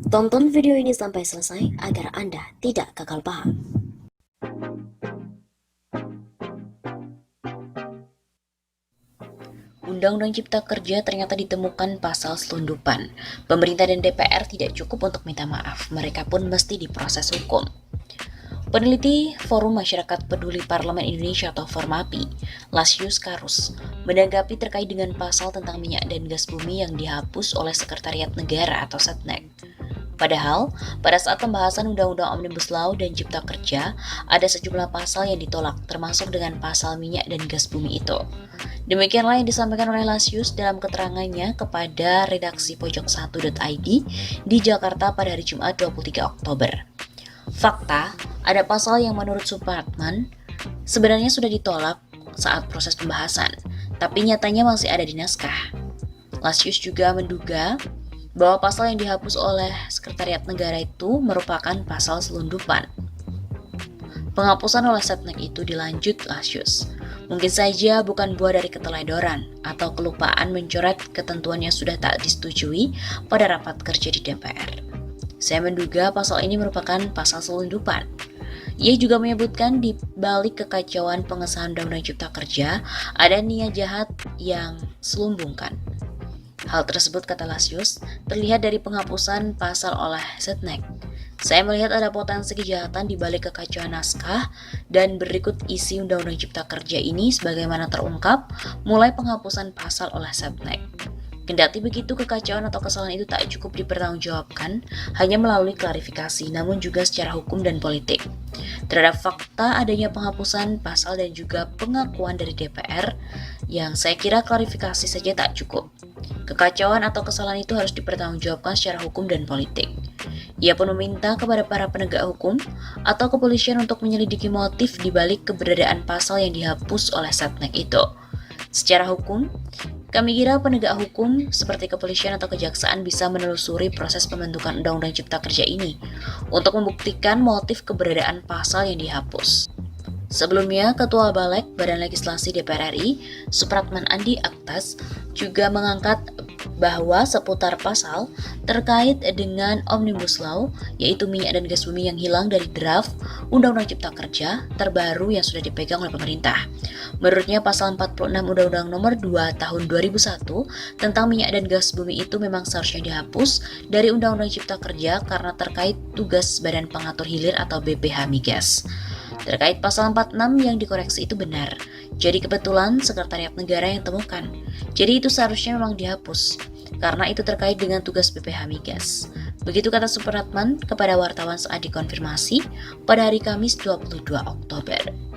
Tonton video ini sampai selesai agar Anda tidak gagal paham. Undang-Undang Cipta Kerja ternyata ditemukan pasal selundupan. Pemerintah dan DPR tidak cukup untuk minta maaf, mereka pun mesti diproses hukum. Peneliti Forum Masyarakat Peduli Parlemen Indonesia atau Formapi, Lasius Karus, menanggapi terkait dengan pasal tentang minyak dan gas bumi yang dihapus oleh Sekretariat Negara atau Setnek. Padahal, pada saat pembahasan Undang-Undang Omnibus Law dan Cipta Kerja, ada sejumlah pasal yang ditolak, termasuk dengan pasal minyak dan gas bumi itu. Demikianlah yang disampaikan oleh Lasius dalam keterangannya kepada redaksi pojok1.id di Jakarta pada hari Jumat 23 Oktober. Fakta, ada pasal yang menurut Supratman sebenarnya sudah ditolak saat proses pembahasan, tapi nyatanya masih ada di naskah. Lasius juga menduga bahwa pasal yang dihapus oleh Sekretariat Negara itu merupakan pasal selundupan. Penghapusan oleh Setnek itu dilanjut Lasius. Mungkin saja bukan buah dari keteledoran atau kelupaan mencoret ketentuan yang sudah tak disetujui pada rapat kerja di DPR. Saya menduga pasal ini merupakan pasal selundupan. Ia juga menyebutkan di balik kekacauan pengesahan Undang-Undang Cipta Kerja ada niat jahat yang selumbungkan. Hal tersebut, kata Lasius, terlihat dari penghapusan pasal oleh Setnek. Saya melihat ada potensi kejahatan di balik kekacauan naskah dan berikut isi Undang-Undang Cipta Kerja ini sebagaimana terungkap mulai penghapusan pasal oleh Setnek. Kendati begitu, kekacauan atau kesalahan itu tak cukup dipertanggungjawabkan hanya melalui klarifikasi, namun juga secara hukum dan politik. Terhadap fakta adanya penghapusan pasal dan juga pengakuan dari DPR, yang saya kira klarifikasi saja tak cukup. Kekacauan atau kesalahan itu harus dipertanggungjawabkan secara hukum dan politik. Ia pun meminta kepada para penegak hukum atau kepolisian untuk menyelidiki motif di balik keberadaan pasal yang dihapus oleh Setnek itu. Secara hukum, kami kira penegak hukum seperti kepolisian atau kejaksaan bisa menelusuri proses pembentukan Undang-Undang Cipta Kerja ini untuk membuktikan motif keberadaan pasal yang dihapus. Sebelumnya, Ketua Balek Badan Legislasi DPR RI, Supratman Andi Aktas, juga mengangkat bahwa seputar pasal terkait dengan Omnibus Law, yaitu minyak dan gas bumi yang hilang dari draft Undang-Undang Cipta Kerja terbaru yang sudah dipegang oleh pemerintah. Menurutnya, pasal 46 Undang-Undang Nomor 2 Tahun 2001 tentang minyak dan gas bumi itu memang seharusnya dihapus dari Undang-Undang Cipta Kerja karena terkait tugas Badan Pengatur Hilir atau BPH Migas. Terkait pasal 46 yang dikoreksi itu benar. Jadi kebetulan Sekretariat Negara yang temukan. Jadi itu seharusnya memang dihapus, karena itu terkait dengan tugas BPH Migas. Begitu kata Supratman kepada wartawan saat dikonfirmasi pada hari Kamis 22 Oktober.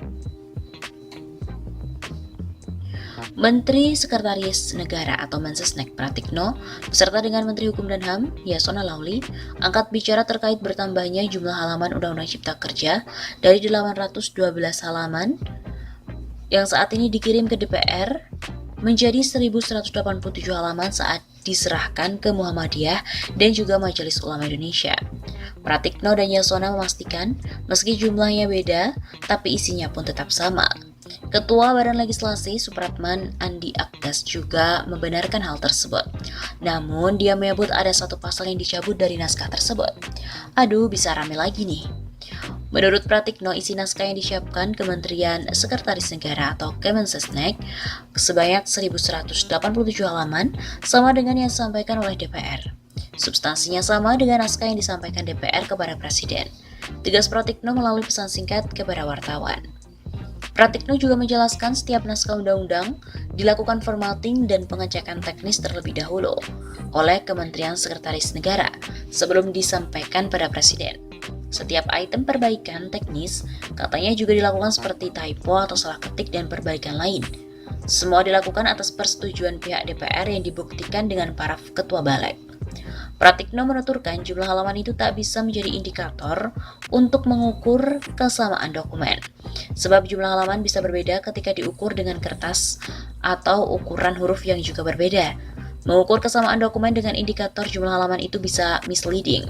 Menteri Sekretaris Negara atau Mensesnek Pratikno beserta dengan Menteri Hukum dan HAM Yasona Lauli angkat bicara terkait bertambahnya jumlah halaman Undang-Undang Cipta Kerja dari 812 halaman yang saat ini dikirim ke DPR menjadi 1187 halaman saat diserahkan ke Muhammadiyah dan juga Majelis Ulama Indonesia. Pratikno dan Yasona memastikan meski jumlahnya beda, tapi isinya pun tetap sama. Ketua Badan Legislasi Supratman Andi Aktas juga membenarkan hal tersebut. Namun dia menyebut ada satu pasal yang dicabut dari naskah tersebut. Aduh, bisa rame lagi nih. Menurut Pratikno, isi naskah yang disiapkan Kementerian Sekretaris Negara atau Kemensesnek sebanyak 1187 halaman sama dengan yang disampaikan oleh DPR. Substansinya sama dengan naskah yang disampaikan DPR kepada Presiden. Tegas Pratikno melalui pesan singkat kepada wartawan. Pratikno juga menjelaskan setiap naskah undang-undang dilakukan formatting dan pengecekan teknis terlebih dahulu oleh Kementerian Sekretaris Negara sebelum disampaikan pada Presiden. Setiap item perbaikan teknis katanya juga dilakukan seperti typo atau salah ketik dan perbaikan lain. Semua dilakukan atas persetujuan pihak DPR yang dibuktikan dengan para ketua balek. Pratikno menuturkan jumlah halaman itu tak bisa menjadi indikator untuk mengukur kesamaan dokumen. Sebab jumlah halaman bisa berbeda ketika diukur dengan kertas atau ukuran huruf yang juga berbeda. Mengukur kesamaan dokumen dengan indikator jumlah halaman itu bisa misleading.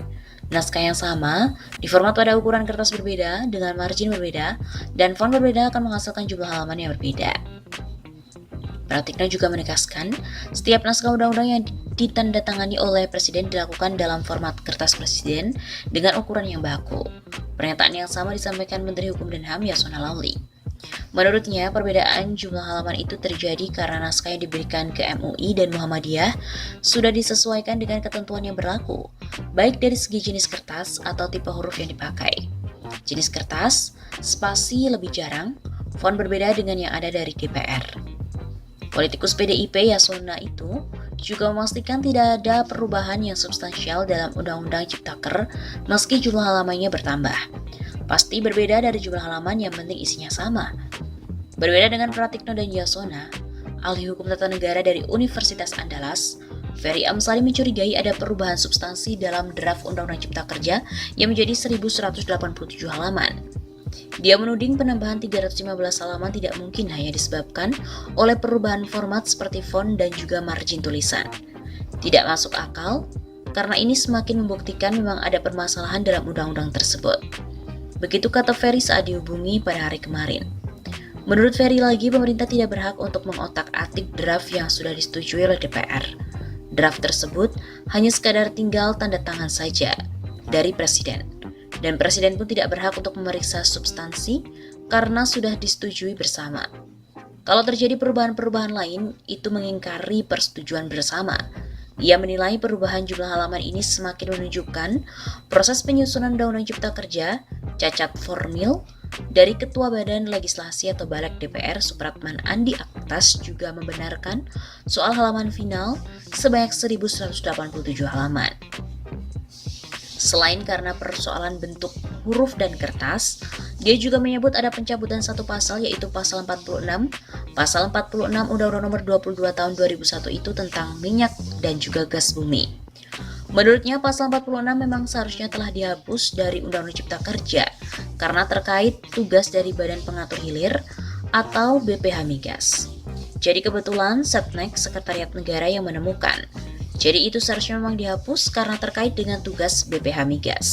Naskah yang sama, diformat pada ukuran kertas berbeda, dengan margin berbeda, dan font berbeda akan menghasilkan jumlah halaman yang berbeda. Pratikno juga menegaskan, setiap naskah undang-undang yang ditandatangani oleh Presiden dilakukan dalam format kertas Presiden dengan ukuran yang baku. Pernyataan yang sama disampaikan Menteri Hukum dan HAM Yasona Lawli. Menurutnya, perbedaan jumlah halaman itu terjadi karena naskah yang diberikan ke MUI dan Muhammadiyah sudah disesuaikan dengan ketentuan yang berlaku, baik dari segi jenis kertas atau tipe huruf yang dipakai. Jenis kertas, spasi lebih jarang, font berbeda dengan yang ada dari DPR. Politikus PDIP Yasona itu juga memastikan tidak ada perubahan yang substansial dalam Undang-Undang Ciptaker meski jumlah halamannya bertambah. Pasti berbeda dari jumlah halaman, yang penting isinya sama. Berbeda dengan Pratikno dan Yasona, ahli hukum tata negara dari Universitas Andalas, Ferry Amsari mencurigai ada perubahan substansi dalam draft Undang-Undang Cipta Kerja yang menjadi 1187 halaman. Dia menuding penambahan 315 halaman tidak mungkin hanya disebabkan oleh perubahan format seperti font dan juga margin tulisan. Tidak masuk akal, karena ini semakin membuktikan memang ada permasalahan dalam undang-undang tersebut. Begitu kata Ferry saat dihubungi pada hari kemarin. Menurut Ferry lagi, pemerintah tidak berhak untuk mengotak-atik draft yang sudah disetujui oleh DPR. Draft tersebut hanya sekadar tinggal tanda tangan saja dari Presiden. Dan Presiden pun tidak berhak untuk memeriksa substansi karena sudah disetujui bersama. Kalau terjadi perubahan-perubahan lain, itu mengingkari persetujuan bersama. Ia menilai perubahan jumlah halaman ini semakin menunjukkan proses penyusunan Undang-Undang Cipta Kerja cacat formil dari Ketua Badan Legislasi atau Balek DPR Supratman Andi Aktas juga membenarkan soal halaman final sebanyak 1187 halaman. Selain karena persoalan bentuk huruf dan kertas, dia juga menyebut ada pencabutan satu pasal, yaitu pasal 46. Pasal 46 Undang-Undang Nomor 22 Tahun 2001 itu tentang minyak dan juga gas bumi. Menurutnya pasal 46 memang seharusnya telah dihapus dari Undang-Undang Cipta Kerja karena terkait tugas dari Badan Pengatur Hilir atau BPH Migas. Jadi kebetulan Setnek Sekretariat Negara yang menemukan. Jadi itu seharusnya memang dihapus karena terkait dengan tugas BPH Migas.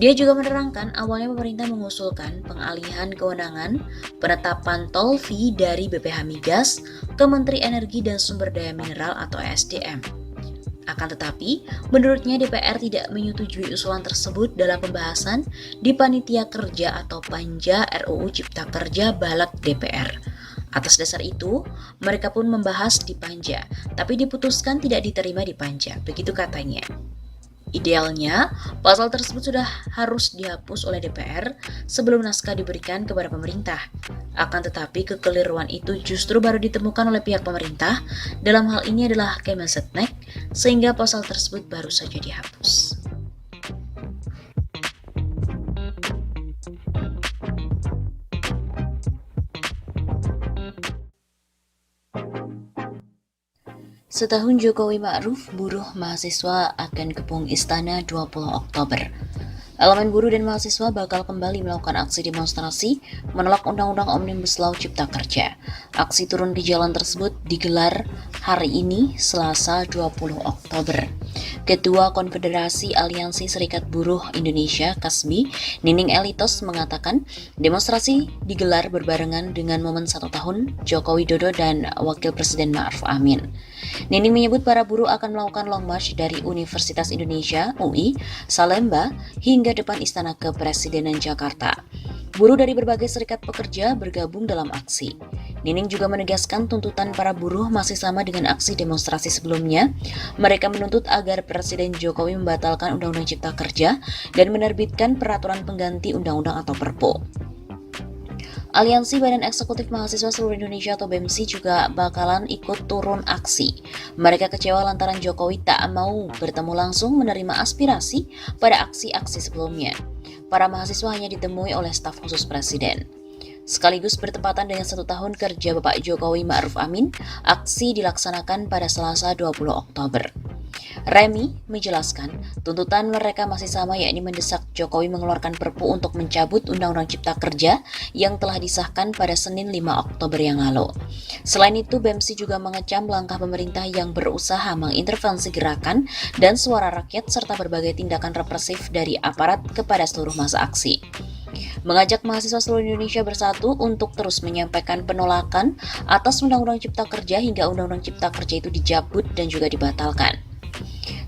Dia juga menerangkan awalnya pemerintah mengusulkan pengalihan kewenangan penetapan tol fee dari BPH Migas ke Menteri Energi dan Sumber Daya Mineral atau ESDM. Akan tetapi, menurutnya DPR tidak menyetujui usulan tersebut dalam pembahasan di Panitia Kerja atau Panja RUU Cipta Kerja Balek DPR. Atas dasar itu, mereka pun membahas di Panja, tapi diputuskan tidak diterima di Panja, begitu katanya. Idealnya, pasal tersebut sudah harus dihapus oleh DPR sebelum naskah diberikan kepada pemerintah. Akan tetapi, kekeliruan itu justru baru ditemukan oleh pihak pemerintah, dalam hal ini adalah Kemensetnek, sehingga pasal tersebut baru saja dihapus. Setahun Jokowi Ma'ruf, buruh mahasiswa akan kepung Istana 20 Oktober. Elemen buruh dan mahasiswa bakal kembali melakukan aksi demonstrasi menolak Undang-Undang Omnibus Law Cipta Kerja. Aksi turun di jalan tersebut digelar hari ini, Selasa 20 Oktober. Ketua Konfederasi Aliansi Serikat Buruh Indonesia (KASBI), Nining Elitos mengatakan demonstrasi digelar berbarengan dengan momen 1 tahun Joko Widodo dan Wakil Presiden Ma'ruf Amin. Nining menyebut para buruh akan melakukan long march dari Universitas Indonesia (UI), Salemba, hingga depan Istana Kepresidenan Jakarta. Buruh dari berbagai serikat pekerja bergabung dalam aksi. Nining juga menegaskan tuntutan para buruh masih sama dengan aksi demonstrasi sebelumnya. Mereka menuntut agar Presiden Jokowi membatalkan Undang-Undang Cipta Kerja dan menerbitkan peraturan pengganti undang-undang atau Perpu. Aliansi Badan Eksekutif Mahasiswa Seluruh Indonesia atau BEMSI juga bakalan ikut turun aksi. Mereka kecewa lantaran Jokowi tak mau bertemu langsung menerima aspirasi pada aksi-aksi sebelumnya. Para mahasiswa hanya ditemui oleh staf khusus Presiden. Sekaligus bertepatan dengan 1 tahun kerja Bapak Jokowi Ma'ruf Amin, aksi dilaksanakan pada Selasa 20 Oktober. Remi menjelaskan tuntutan mereka masih sama, yakni mendesak Jokowi mengeluarkan Perpu untuk mencabut Undang-Undang Cipta Kerja yang telah disahkan pada Senin 5 Oktober yang lalu. Selain itu, BEMSI juga mengecam langkah pemerintah yang berusaha mengintervensi gerakan dan suara rakyat serta berbagai tindakan represif dari aparat kepada seluruh massa aksi. mengajak mahasiswa seluruh Indonesia bersatu untuk terus menyampaikan penolakan atas Undang-Undang Cipta Kerja hingga Undang-Undang Cipta Kerja itu dicabut dan juga dibatalkan.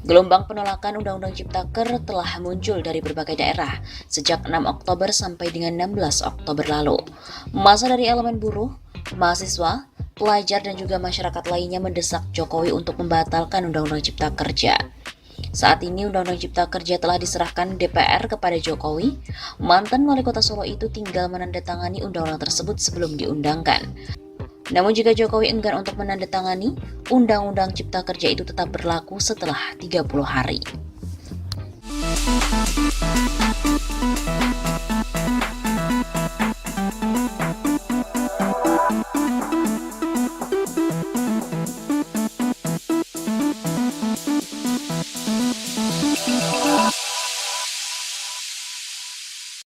Gelombang penolakan Undang-Undang Ciptaker telah muncul dari berbagai daerah sejak 6 Oktober sampai dengan 16 Oktober lalu. Masa dari elemen buruh, mahasiswa, pelajar dan juga masyarakat lainnya mendesak Jokowi untuk membatalkan Undang-Undang Cipta Kerja. Saat ini Undang-Undang Cipta Kerja telah diserahkan DPR kepada Jokowi. Mantan wali kota Solo itu tinggal menandatangani undang-undang tersebut sebelum diundangkan. Namun jika Jokowi enggan untuk menandatangani, Undang-Undang Cipta Kerja itu tetap berlaku setelah 30 hari.